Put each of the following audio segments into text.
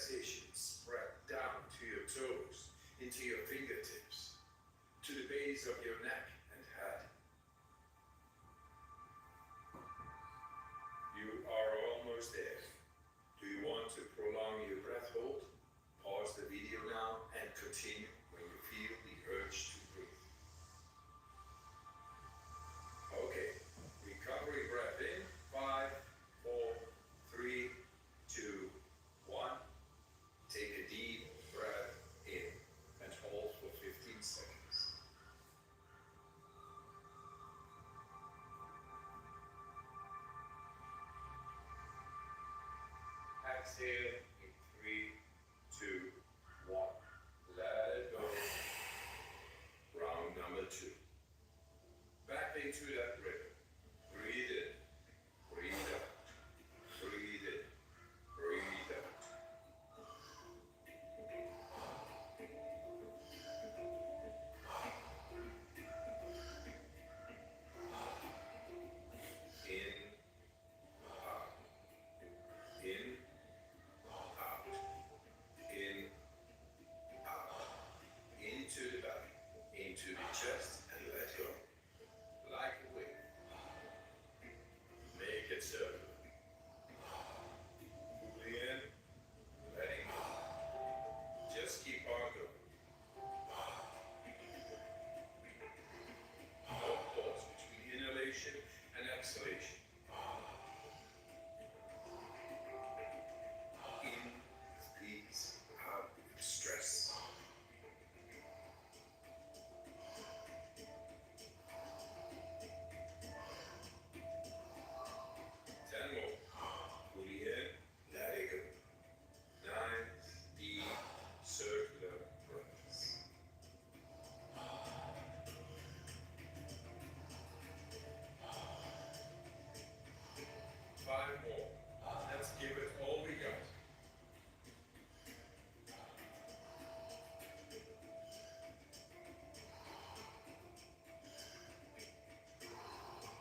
relaxation spread down to your toes, into your fingertips, to the base of your neck and head. You are almost there. Do you want to prolong your breath hold? Pause the video now and continue when you feel the urge to breathe. Okay, recovery breath in, 5, 4, 3, 2, 1. Take a deep breath in and hold for 15 seconds. Exhale in 3, 2, 1. Let it go. Round number 2. Back into that rhythm. Breathe in, breathe out, breathe in, breathe out. In, out, in, out, into the belly, into the chest, and let go. Like a wave. Make it circular. Pulling in, letting go. Just keep on going. No pause between inhalation and exhalation. In with peace, out with stress. 10 more. Fully in, letting go. Nice, deep, circular breaths. 5 more. Let's give it all we got.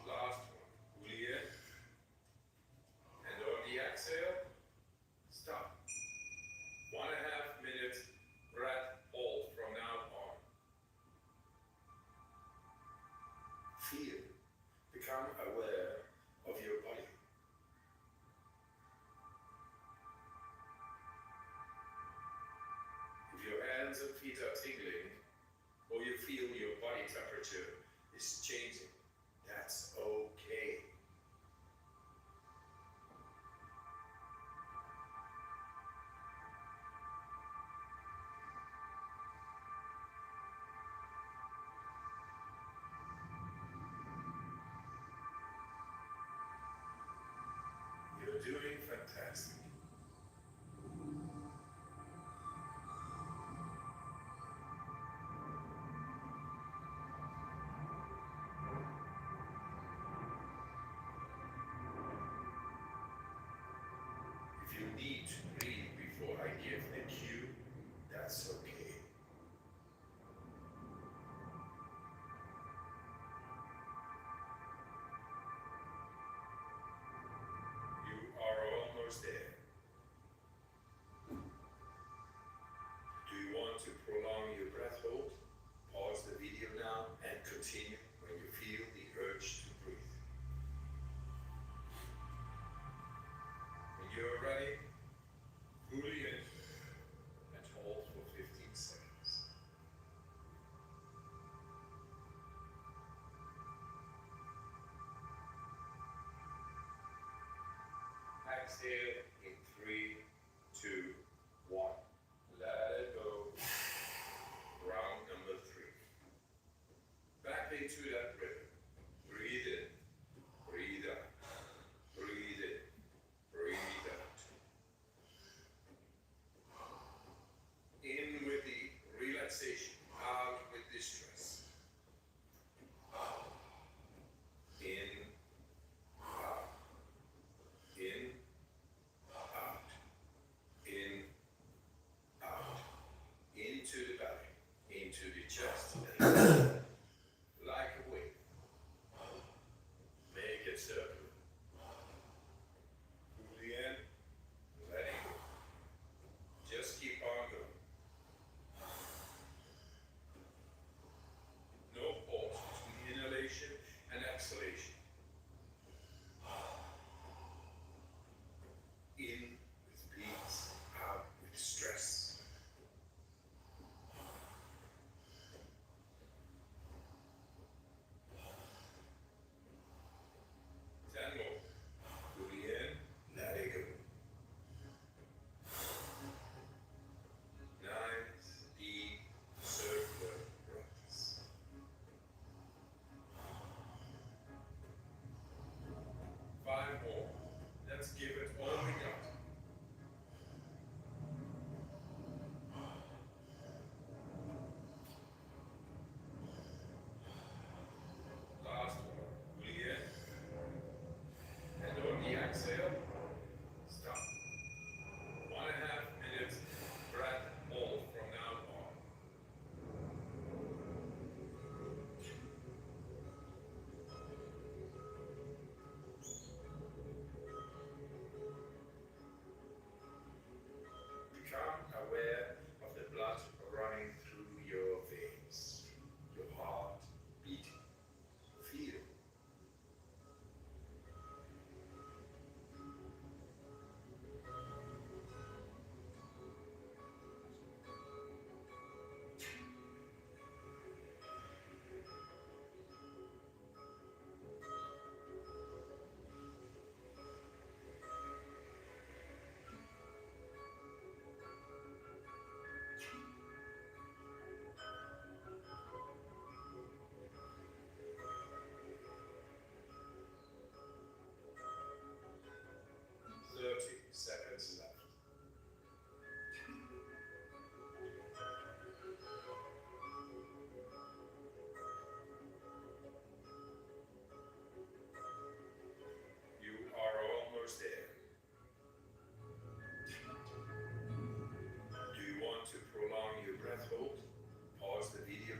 Last one. Fully in. And on the exhale, stop. 1.5 minutes breath hold from now on. Feel, become aware of your body. If your hands and feet are tingling, or you feel your body temperature is changing, that's okay. You're doing fantastic. If you need to breathe before I give the cue, that's okay. You are almost there. Do you want to prolong your breath hold? Pause the video now and continue when you feel the urge to breathe. When you're ready, fully in and hold for 15 seconds. Exhale in 3, 2, 1. Let it go. Round number 3. Back into that rhythm. Breathe in, breathe out, breathe in, breathe out. In with the relaxation, out with the stress. In, out, in,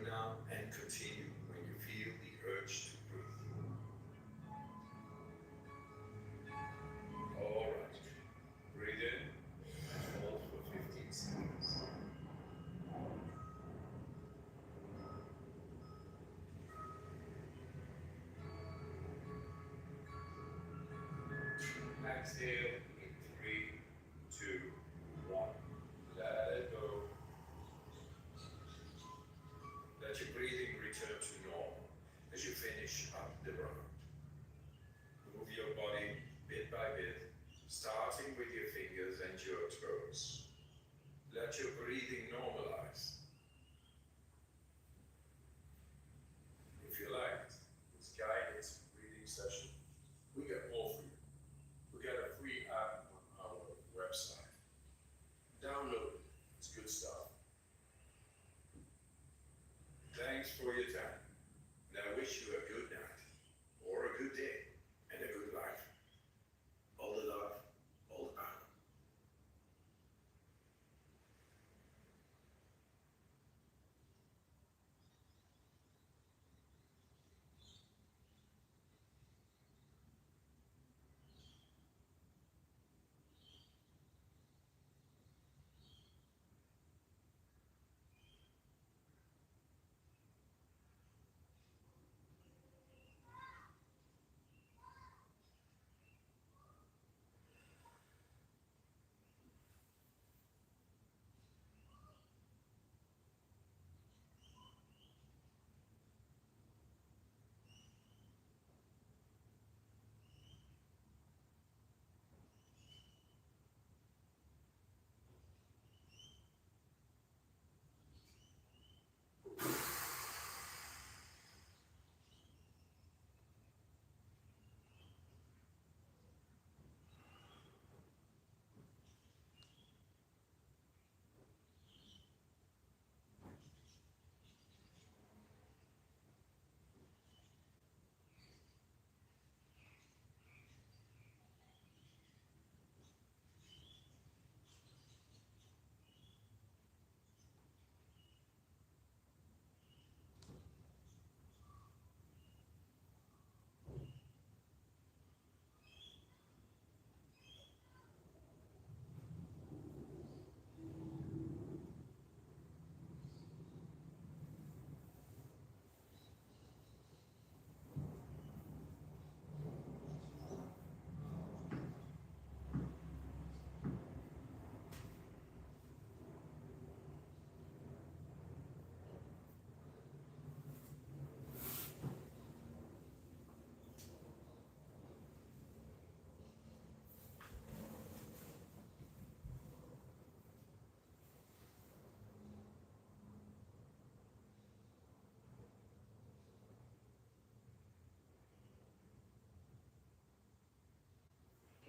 now and continue when you feel the urge to breathe. All right. Breathe in and hold for 15 seconds. Exhale in 3, 2, 1. Let it go. Let your breathing return to normal as you finish up the round. Move your body bit by bit, starting with your fingers and your toes. Let your breathing normalize. If you liked this guided breathing session, we got more for you. We got a free app on our website. Download it. It's good stuff. Thanks for your time. And I wish you a good night, or a good day, and a good life. All the love, all the power.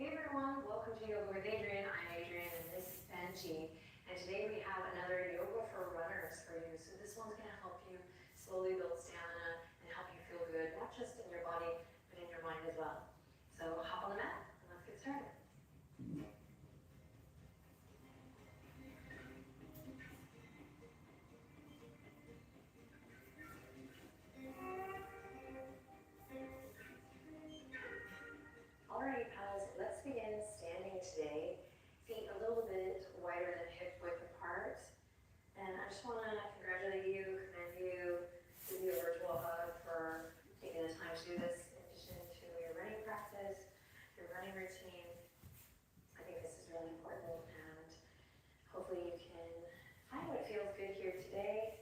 Hey everyone, welcome to Yoga with Adriene. I'm Adriene and this is Benji. And today we have another yoga for runners for you. So this one's going to help you slowly build stamina and help you feel good, not just in your body, but in your mind as well. So hop on the mat and let's get started. Alright pals, let's begin standing today. Feet a little bit wider than hip width apart. And I just want to congratulate you, commend you, give you a virtual hug for taking the time to do this in addition to your running practice, your running routine. I think this is really important and hopefully you can find what feels good here today,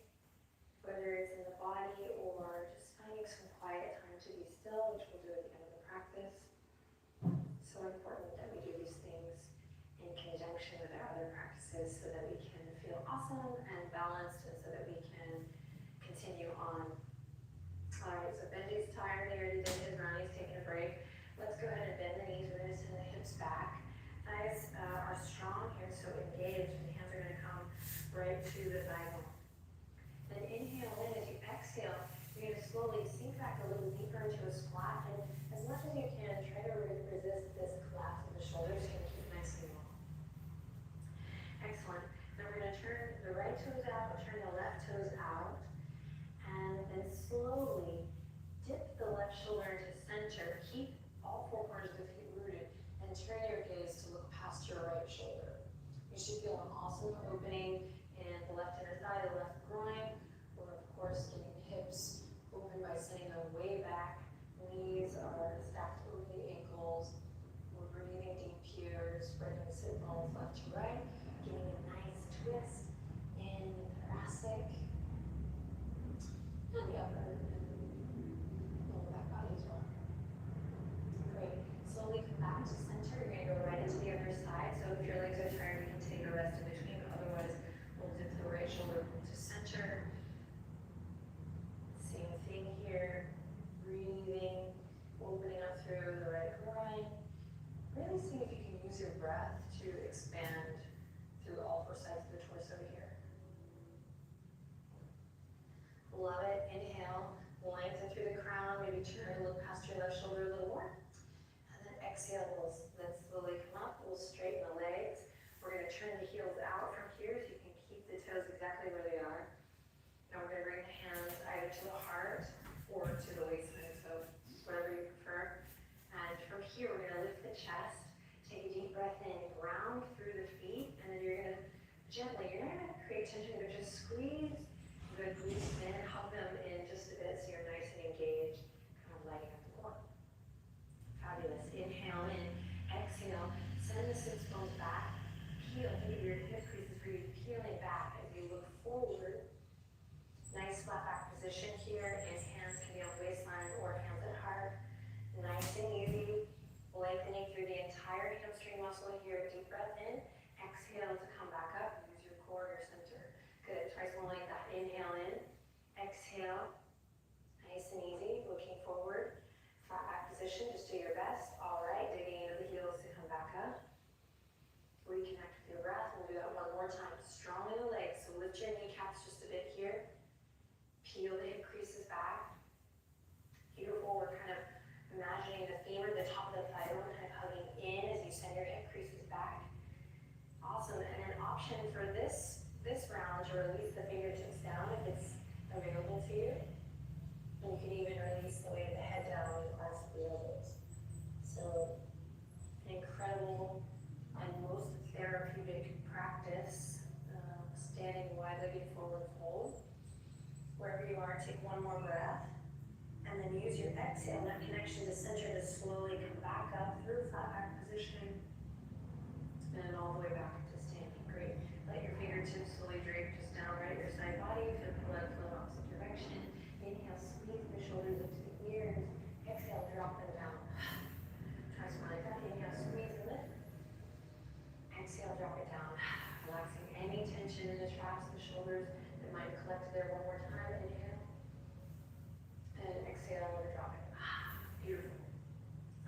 whether it's in the body or just finding some quiet time to be still, which we'll do at the end of the practice. So important that we do these things in conjunction with our other practices so that we can feel awesome and balanced and so that we can continue on. Alright, so Benji's tired, he already did his run, he's taking a break. Let's go ahead and bend the knees, we're going to send the hips back. Thighs are strong here, so engaged, and the hands are going to come right to the thigh bone. Then inhale in, as you exhale, you're going to slowly sink back a little deeper into a squat, and as much as you can, try to resist this collapse of the shoulders. You're going to keep it nice and long. Excellent. Then we're going to turn the right toes out, turn the left toes out, then slowly dip the left shoulder into center. Keep all four corners of the feet rooted and turn your gaze to look past your right shoulder. You should feel an awesome opening in the left inner thigh, the left groin. We're of course getting the hips open by sending them way back. Knees are stacked over the ankles. We're breathing deep here, spreading the sit bones left to right, giving a nice twist in the thoracic and the upper and lower back body as well. Great. Slowly come back to center. You're going to go right into the other side. So if your legs are tired, you can take a rest in between. But otherwise, we'll dip the right shoulder to center. Same thing here. Breathing, opening up through the right groin. Really see if you can use your breath to expand through all four sides of the torso here. Love it. Inhale, lengthen through the crown, maybe turn, look past your left shoulder a little more. And then exhale, we'll then slowly come up, we'll straighten the legs. We're going to turn the heels out from here so you can keep the toes exactly where they are. Now we're going to bring the hands either to the heart or to the waistline, so whatever you prefer. And from here, we're going to lift the chest, take a deep breath in, ground through the feet, and then you're going to gently, you're not going to create tension, but just squeeze. You're going to breathe in, hug them in just a bit so you're nice and engaged, kind of lighting up the core. Fabulous. Inhale in, exhale, send the sits bones back, peel, think of your hip creases for you peeling back as you look forward. Nice flat back position here, and hands can be on waistline or hands at heart. Nice and easy, lengthening through the entire hamstring muscle here. Deep breath in, exhale to come back up. Use your core, your center. Good, twice more like that. Inhale in, exhale, nice and easy, looking forward. Flat back position, just do your best. All right, digging into the heels to come back up. Reconnect with your breath. We'll do that one more time. Strong in the legs, so lift your kneecaps just a bit here. Peel the hip creases back. Beautiful. We're kind of imagining the femur, the top of the thigh bone, kind of hugging in as you send your hip creases back. Awesome. And an option for this round to release the fingertips down if it's available to you. And you can even release the weight of the head down and clasp the elbows. So, an incredible and most therapeutic practice. Standing wide-legged forward fold. Wherever you are, take one more breath. And then use your exhale, that connection to center, to slowly come back up through flat back position. And all the way back to standing. Great. Let your fingertips slowly drape just down right at your side body. Feel the blood flow opposite direction. Inhale, squeeze the shoulders into the ears. Exhale, drop them down. Try something like that. Inhale, squeeze and lift. Exhale, drop it down. Relaxing any tension in the traps, the shoulders that might collect there. One more time. Inhale. And exhale, we're drop it. Beautiful.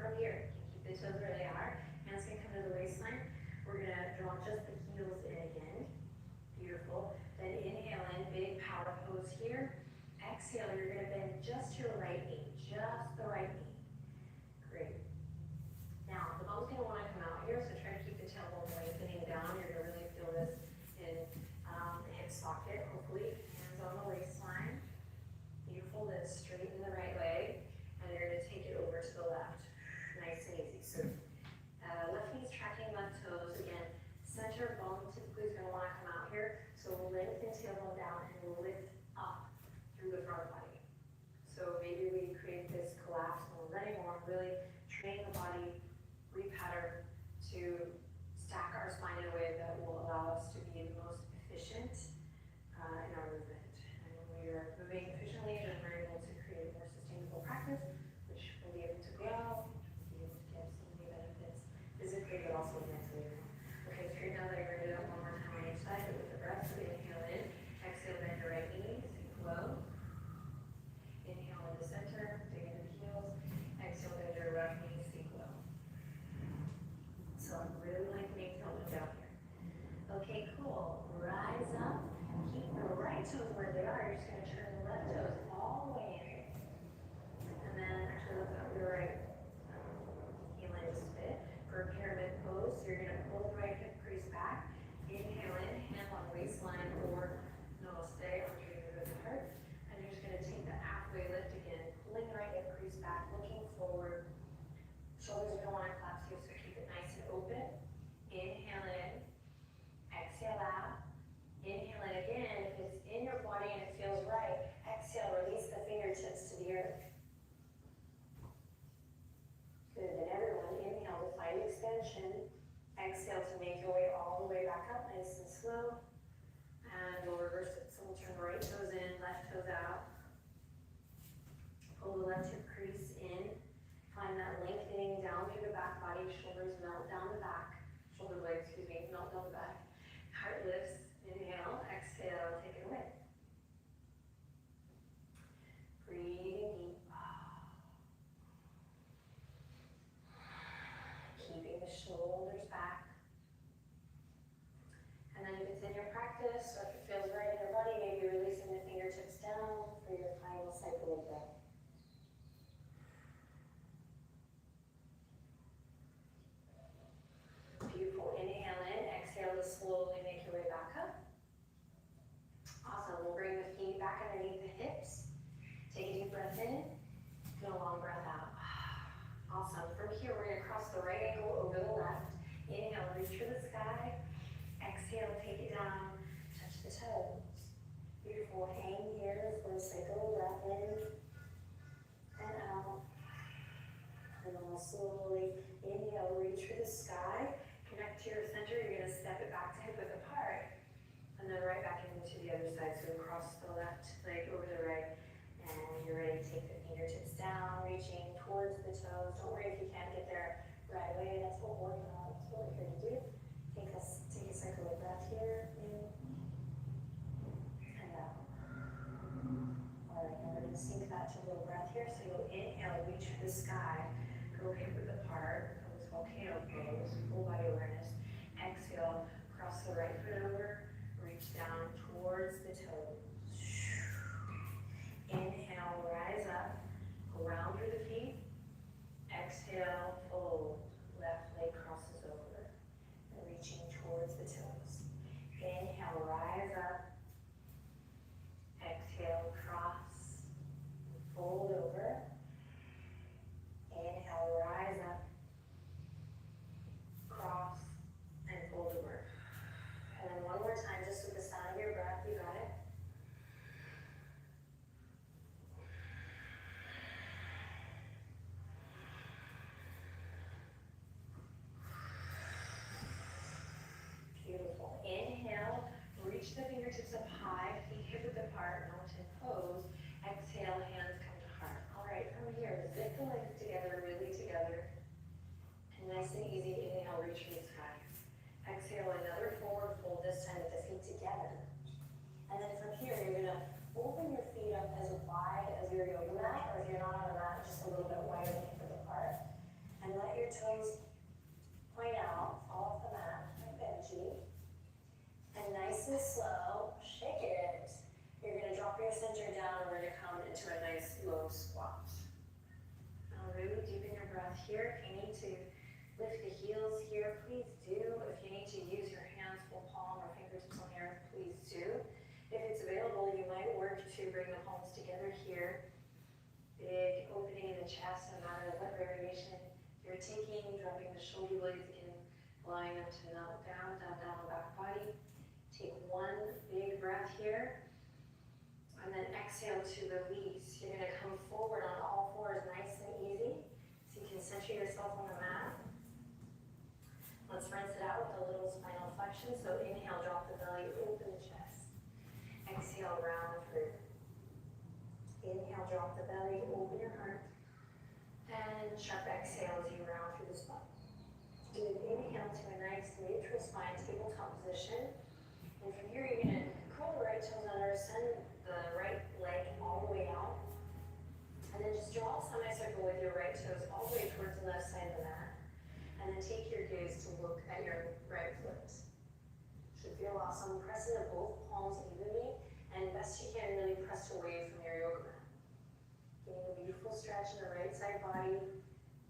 From here, keep the toes where they are. Hands can come to the waistline. We're going to draw just the heels in again. Beautiful. Then inhale in, big power pose here. Exhale, you're going to bend just your right knee. Just the right knee. Great. Now, the bum's going to want to come out here, so try to keep the tailbone lengthening down. You're going to really feel this in the hip socket, hopefully. Hands on the waistline. Beautiful, then straighten the right leg, and you're going to take it over to the left. Nice and easy. So, left knee's tracking left toes. Again, center bone typically is going to want to come out here. So we'll lengthen tailbone down and we'll lift up through the front body. So maybe we create this collapse the other side. So cross the left leg over the right. And when you're ready, take the fingertips down, reaching towards the toes. Don't worry if you can't get there right away. That's what we're here to do. Take a cycle of breath here. In and out. All right, now we're going to sync that to a little breath here. So you'll inhale, reach for the sky, go hip width apart, pose volcano pose, full body awareness. Exhale, cross the right foot over, reach down towards the toes. Inhale, rise up, ground through the feet. Exhale, fold, left leg crosses over, reaching towards the toes. Inhale, rise up. Exhale, cross, fold over. Inhale, rise up, cross, and fold over. And then one more time, just with the sound of your breath, you got it. Beautiful. Inhale, reach the fingertips up high, feet hip width apart, mountain pose. Exhale, hands come to heart. All right, from here, zip the legs together, really together. And nice and easy, inhale, reach for the sky. Exhale, another forward fold, this time with the feet together. And then from here, you're gonna open your feet up as wide as your yoga mat, or if you're not on a mat, just a little bit wider than hip width apart. And let your toes point out, fall off the mat, like Benji. And nice and slow, shake it. You're gonna drop your center down, and we're gonna come into a nice low squat. Now really deepen your breath here. If you need to lift the heels here, please do. If you need to use your hands, full palm or fingertips on the earth, please do. If it's available, you might work to bring the palms together here. Big opening in the chest, no matter what variation you're taking, dropping the shoulder blades again, allowing them to melt down the back body. Take one big breath here, and then exhale to release. You're gonna come forward on all fours, nice and easy, so you can center yourself on the mat. Let's rinse it out with a little spinal flexion. So inhale, drop the belly, open the chest. Exhale, round through. Inhale, drop the belly, open your heart. And sharp exhale as you round through the spine. Do an inhale to a nice neutral spine, tabletop position. And from here, you're gonna curl the right toes under, send the right leg all the way out. And then just draw a semicircle with your right toes all the way towards the left side of the mat. And then take your gaze to look at your right foot. Should feel awesome. Press into both palms evenly, and best you can, really press away from your yoga mat. Getting a beautiful stretch in the right side body.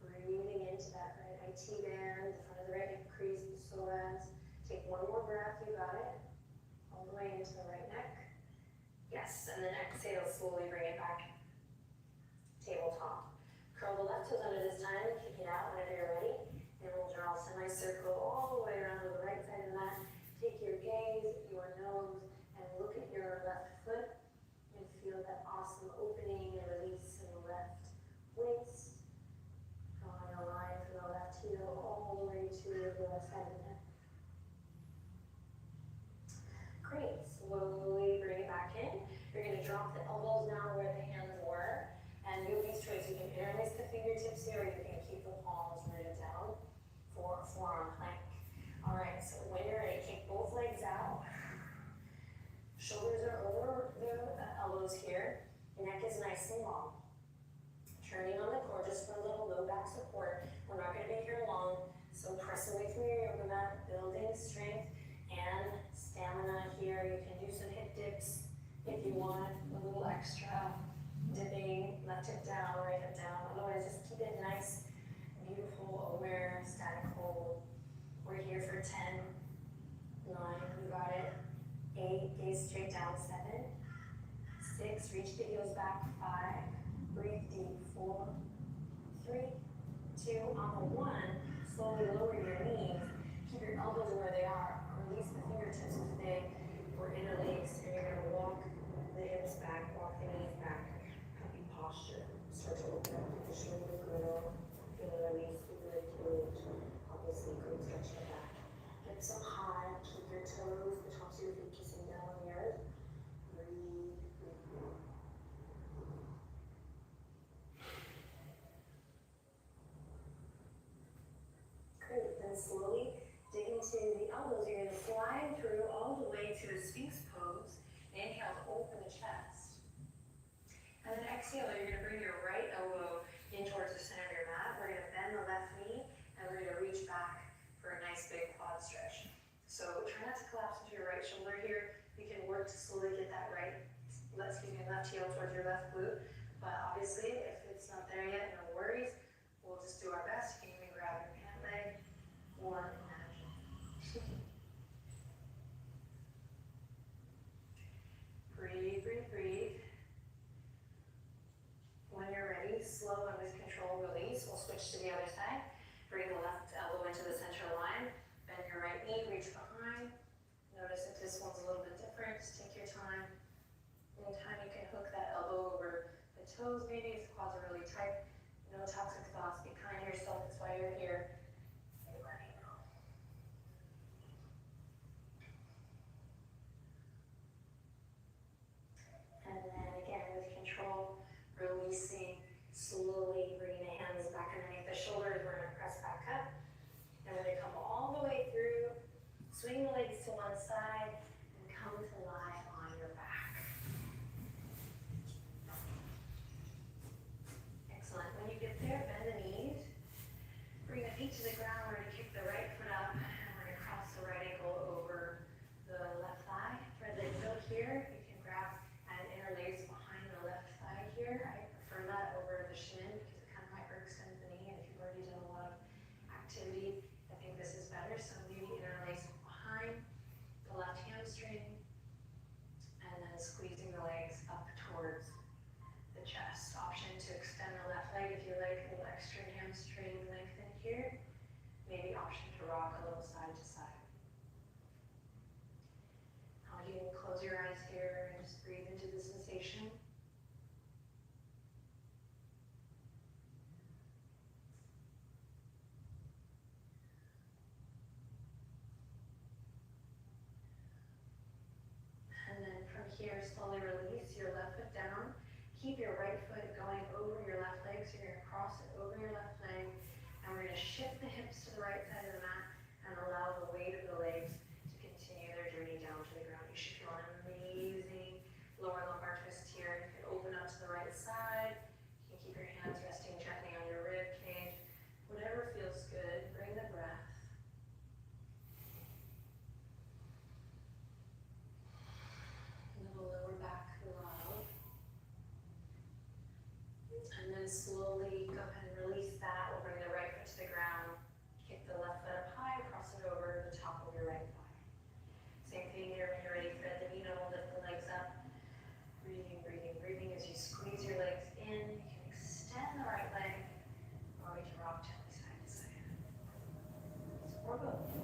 Breathing into that right IT band, the front of the right hip crease, the psoas. Take one more breath, you got it. All the way into the right neck. Yes, and then exhale, slowly bring it back. Tabletop. Curl the left toes under this time, kick it out whenever you're ready. And we'll draw a semicircle all the way around to the right side of the mat. Take your gaze, your nose, and look at your left foot. And feel that awesome opening and release in the left waist. Drawing a line from the left heel all the way to the left side of the neck. Great. Slowly bring it back in. You're going to drop the elbows now where the hands were. And yogi's choice, you can interlace the fingertips here, or you can keep the palms rooted down for forearm plank. All right, so when you're ready, kick both legs out. Shoulders are over the elbows here. Your neck is nice and long. Turning on the core just for a little low back support. We're not going to be here long, so press away from your yoga mat, building strength and stamina here. You can do some hip dips if you want, a little extra dipping, left hip down, right hip down. Otherwise, just keep it nice, beautiful, aware, static hold. We're here for 10, 9, you got it. 8, gaze straight down, 7, 6, reach the heels back, 5, breathe deep, 4, 3, 2, on the 1, slowly lower your knees, keep your elbows where they are, release the fingertips if they were interlaced, and you're going to walk the hips back, walk the knees back, happy posture, start to open up the shoulder girdle, feel the release through the ribcage, obviously good stretch the back. Hips up high, keep your toes, the tops of your feet kissing down on the earth. Inhale to open the chest. And then exhale, you're gonna bring your right elbow in towards the center of your mat. We're gonna bend the left knee and we're gonna reach back for a nice big quad stretch. So try not to collapse into your right shoulder here. You can work to slowly get that right, let's keep your left heel towards your left glute. But obviously, if it's not there yet, no worries. We'll just do our best. You can even grab your pant leg or imagine. Breathe, breathe, breathe. When you're ready, slow and with control release. We'll switch to the other side. Bring the left elbow into the center line. Bend your right knee, reach behind. Notice if this one's a little bit different, just take your time. Anytime you can hook that elbow over the toes, maybe if the quads are really tight. No toxic thoughts, be kind to yourself, that's why you're here. You're letting go. And then again, with control, releasing, slowly bringing the hands back underneath the shoulders. We're gonna press back up. And we're gonna come all the way through, swing the legs to one side, and come to lie on your back. Excellent. When you get there, bend the knees. Bring the feet to the ground. We're gonna kick the right foot up, and we're gonna cross the right ankle over the left thigh. For the yoke here, you can grab and interlace behind the left thigh here. I prefer that over the shin because it kind of hyperextends the knee, and if you've already done a lot of activity, I think this is better. So maybe interlace behind the left hamstring, and then squeezing the legs up towards the chest. Option to extend the left leg if you like a little extra hamstring lengthen here. Maybe option to rock a little side to side. Now you can close your eyes here and just breathe into the sensation. And then from here, slowly release your left foot down. Keep your right foot going over your left leg, so you're gonna cross it over your left leg. And we're gonna shift the hips to the right side of the mat and allow the weight of the legs to continue their journey down to the ground. You should feel an amazing lower lumbar twist here. You can open up to the right side. You can keep your hands resting gently on your rib cage. Whatever feels good, bring the breath. Little lower back low. And then slowly go ahead and release that. We'll bring the right foot to the ground. Kick the left foot up high, cross it over the top of your right thigh. Same thing here when you're ready, thread the needle, lift the legs up. Breathing, breathing, breathing as you squeeze your legs in. You can extend the right leg, or we can rock gently side to side. Or both.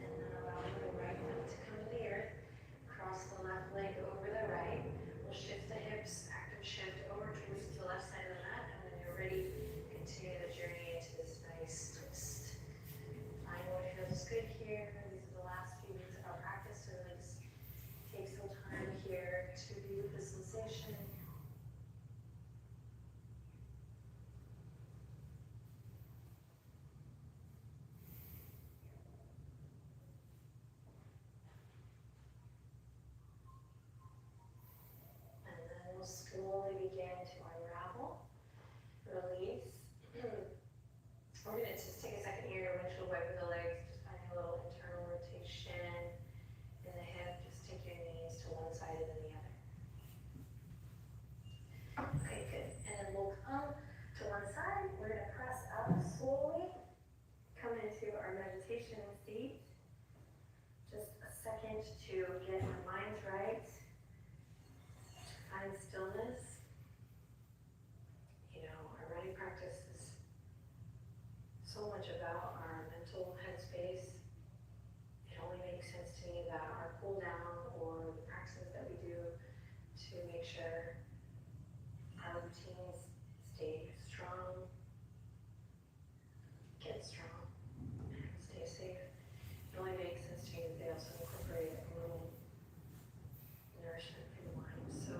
And then allowing the right foot to come to the earth. Cross the left leg over the right. We'll shift the hips, active shift over towards the left side of the mat. And when you're ready, continue the journey into this nice twist. Find what feels good here. These are the last few minutes of our practice, so let's take some time here to be with the sensation. And then we'll slowly begin to unravel, release. We're going to just take a second here to windshield wiper the legs, just finding a little internal rotation in the hip. Just take your knees to one side and then the other. Okay, good. And then we'll come to one side. We're going to press up slowly, come into our meditation seat. Just a second to get our minds right, find stillness. You know, our running practice is so much about our mental headspace. It only makes sense to me that our cool down or the practices that we do to make sure our routines stay strong, get strong, and stay safe. It only makes sense to me that they also incorporate a little nourishment for the mind. So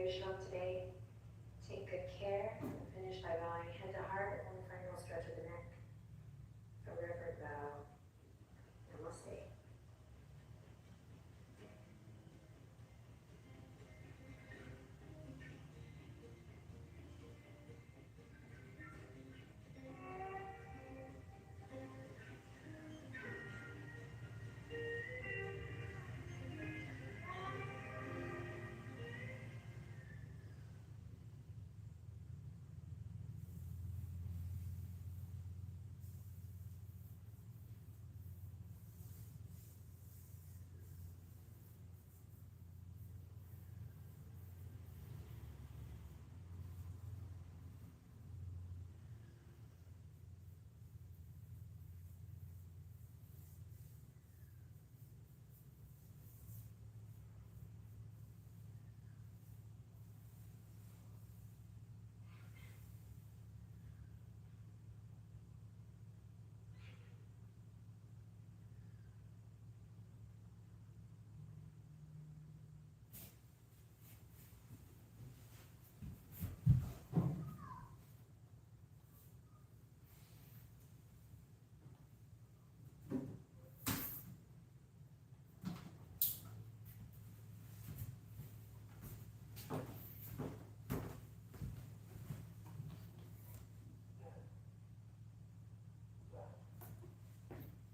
continuation of today's